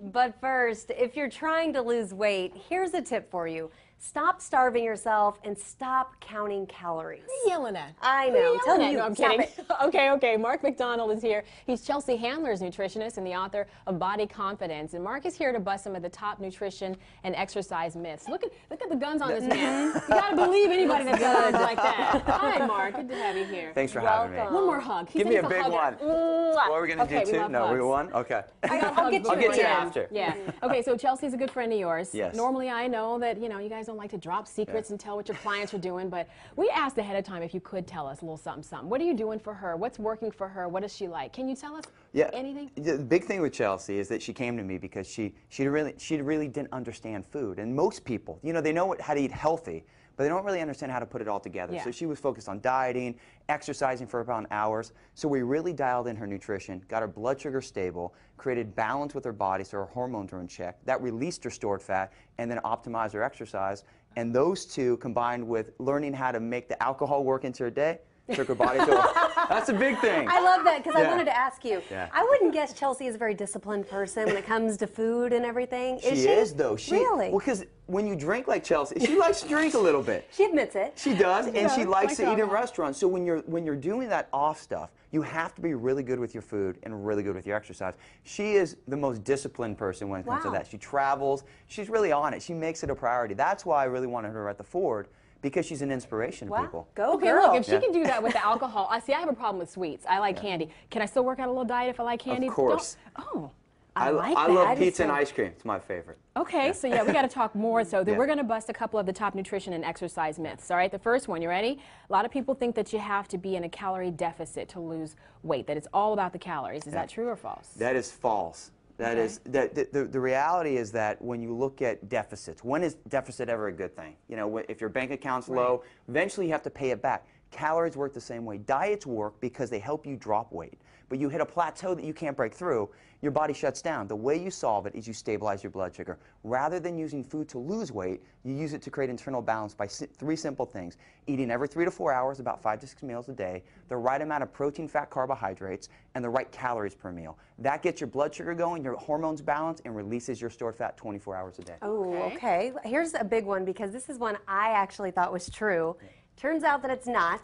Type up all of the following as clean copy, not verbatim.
But first, if you're trying to lose weight, here's a tip for you. Stop starving yourself and stop counting calories. What are you yelling at? I know. Tell you. No, I'm Stop kidding. it. Okay. Mark Macdonald is here. He's Chelsea Handler's nutritionist and the author of Body Confidence. And Mark is here to bust some of the top nutrition and exercise myths. Look at the guns on this man. You gotta believe anybody that does like that. Hi, Mark. Good to have you here. Thanks for having me. One more hug. Give me a big one. What are we gonna do? Two? No, we one. Okay. I'll get you after. Yeah. Okay. So Chelsea's a good friend of yours. Yes. Normally, I know that you guys don't like to drop secrets and tell what your clients are doing, but we asked ahead of time if you could tell us a little something. What are you doing for her? What's working for her? What is she like? Can you tell us anything? The big thing with Chelsea is that she came to me because she really didn't understand food. And most people, they know how to eat healthy, but they don't really understand how to put it all together. Yeah. So she was focused on dieting, exercising for about hours. So we really dialed in her nutrition, got her blood sugar stable, created balance with her body so her hormones were in check. That released her stored fat, and then optimized her exercise. And those two, combined with learning how to make the alcohol work into her day, took her body to that's a big thing. I love that because I wanted to ask you. Yeah. I wouldn't guess Chelsea is a very disciplined person when it comes to food and everything. She is, though. Really? Well, because when you drink like Chelsea, she likes to drink a little bit. She admits it. She does, and she likes to eat in restaurants. So when you're doing that off stuff, you have to be really good with your food and really good with your exercise. She is the most disciplined person when it comes to that. She travels. She's really on it. She makes it a priority. That's why I really wanted her at the Ford, because she's an inspiration to people. Go Okay, girl. look, if she can do that with the alcohol, I have a problem with sweets. I like candy. Can I still work out a little diet if I like candy? Of course. I like that. I love pizza and ice cream. It's my favorite. Okay, so we got to talk more. So we're going to bust a couple of the top nutrition and exercise myths. All right, the first one, you ready? A lot of people think that you have to be in a calorie deficit to lose weight, that it's all about the calories. Is that true or false? That is false. That is the reality is that when you look at deficits, when is deficit ever a good thing? If your bank account's low, eventually you have to pay it back. Calories work the same way. Diets work because they help you drop weight. But you hit a plateau that you can't break through, your body shuts down. The way you solve it is you stabilize your blood sugar. Rather than using food to lose weight, you use it to create internal balance by three simple things. Eating every 3 to 4 hours, about 5 to 6 meals a day, the right amount of protein, fat, carbohydrates, and the right calories per meal. That gets your blood sugar going, your hormones balanced, and releases your stored fat 24 hours a day. Oh, okay. Here's a big one because this is one I actually thought was true. Turns out that it's not.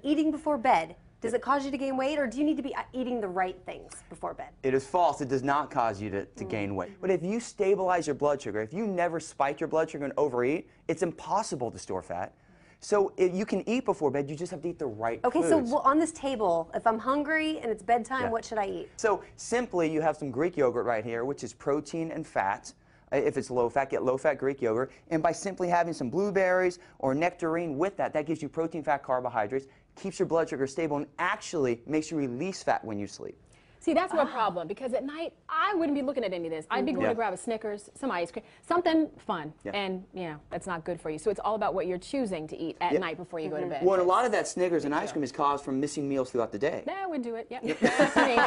Eating before bed. Does it cause you to gain weight, or do you need to be eating the right things before bed? It is false. It does not cause you to gain weight. But if you stabilize your blood sugar, if you never spike your blood sugar and overeat, it's impossible to store fat. So you can eat before bed, you just have to eat the right foods. So on this table, if I'm hungry and it's bedtime, what should I eat? So simply, you have some Greek yogurt right here, which is protein and fat. If it's low fat, get low fat Greek yogurt. And by simply having some blueberries or nectarine with that, that gives you protein, fat, carbohydrates, keeps your blood sugar stable, and actually makes you release fat when you sleep. See, that's my problem, because at night, I wouldn't be looking at any of this. I'd be going to grab a Snickers, some ice cream, something fun, and that's not good for you. So it's all about what you're choosing to eat at night before you go to bed. Well, a lot of that Snickers and ice cream is caused from missing meals throughout the day. That would do it, yep. You crave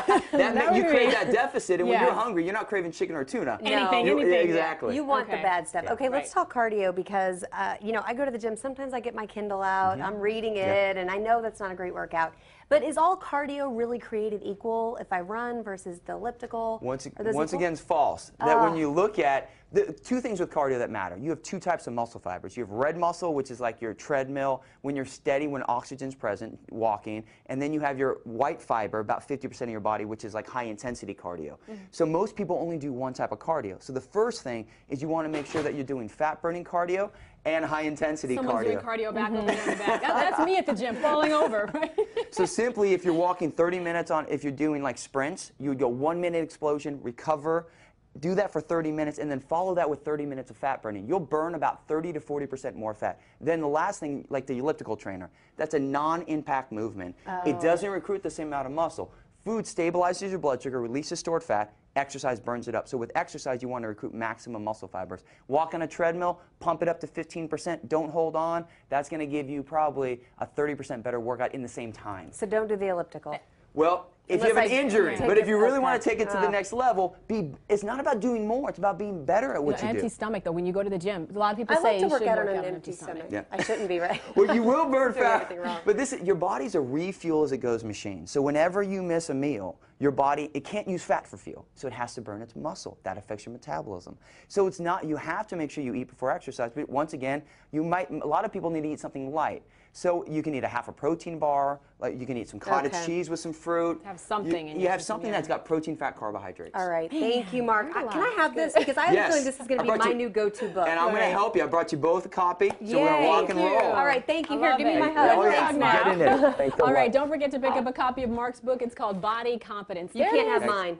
that deficit, and when you're hungry, you're not craving chicken or tuna. Anything. Exactly. You want the bad stuff. Okay, let's talk cardio, because I go to the gym. Sometimes I get my Kindle out. I'm reading it, and I know that's not a great workout. But is all cardio really created equal if I run versus the elliptical? Once again, it's false. That when you look at the two things with cardio that matter, you have two types of muscle fibers. You have red muscle, which is like your treadmill, when you're steady, when oxygen's present, walking, and then you have your white fiber, about 50% of your body, which is like high intensity cardio. So most people only do one type of cardio. So the first thing is you want to make sure that you're doing fat burning cardio and high intensity cardio. Someone's doing cardio back over there in the back. That's me at the gym, falling over, right? So simply, if you're walking 30 minutes if you're doing like sprints, you would go 1 minute explosion, recover, do that for 30 minutes, and then follow that with 30 minutes of fat burning. You'll burn about 30 to 40% more fat. Then the last thing, like the elliptical trainer, that's a non-impact movement. It doesn't recruit the same amount of muscle. Food stabilizes your blood sugar, releases stored fat. Exercise burns it up. So with exercise, you want to recruit maximum muscle fibers. Walk on a treadmill, pump it up to 15%. Don't hold on. That's going to give you probably a 30% better workout in the same time. So don't do the elliptical. Well, if you have an injury. But if you really want to take it to the Ah. next level, it's not about doing more. It's about being better at what you Empty do. stomach though. When you go to the gym, a lot of people I say like to you work should out work on out an on empty stomach. Yeah. I shouldn't be, right? Well, you will burn Doing fat. everything wrong. But your body's a refuel as it goes machine. So whenever you miss a meal, your body, it can't use fat for fuel. So it has to burn its muscle. That affects your metabolism. So it's not, you have to make sure you eat before exercise. But once again, a lot of people need to eat something light. So you can eat a half a protein bar, like you can eat some cottage cheese with some fruit. Have something in you your have system, something yeah. that's got protein, fat, carbohydrates. All right, thank you, Mark. learned a Can I lot. have this? Because I have a feeling this is going to I be brought my you- new go-to book. And I'm going to help you. I brought you both a copy, so we're going to Yay. rock and Thank you. roll. All right, thank you. I Here, love give me it. my Oh, hug. yeah. Thanks, Now. Get in there. Thanks a All lot. right, don't forget to pick up a copy of Mark's book. It's called Body Confidence. You There it can't is. have mine.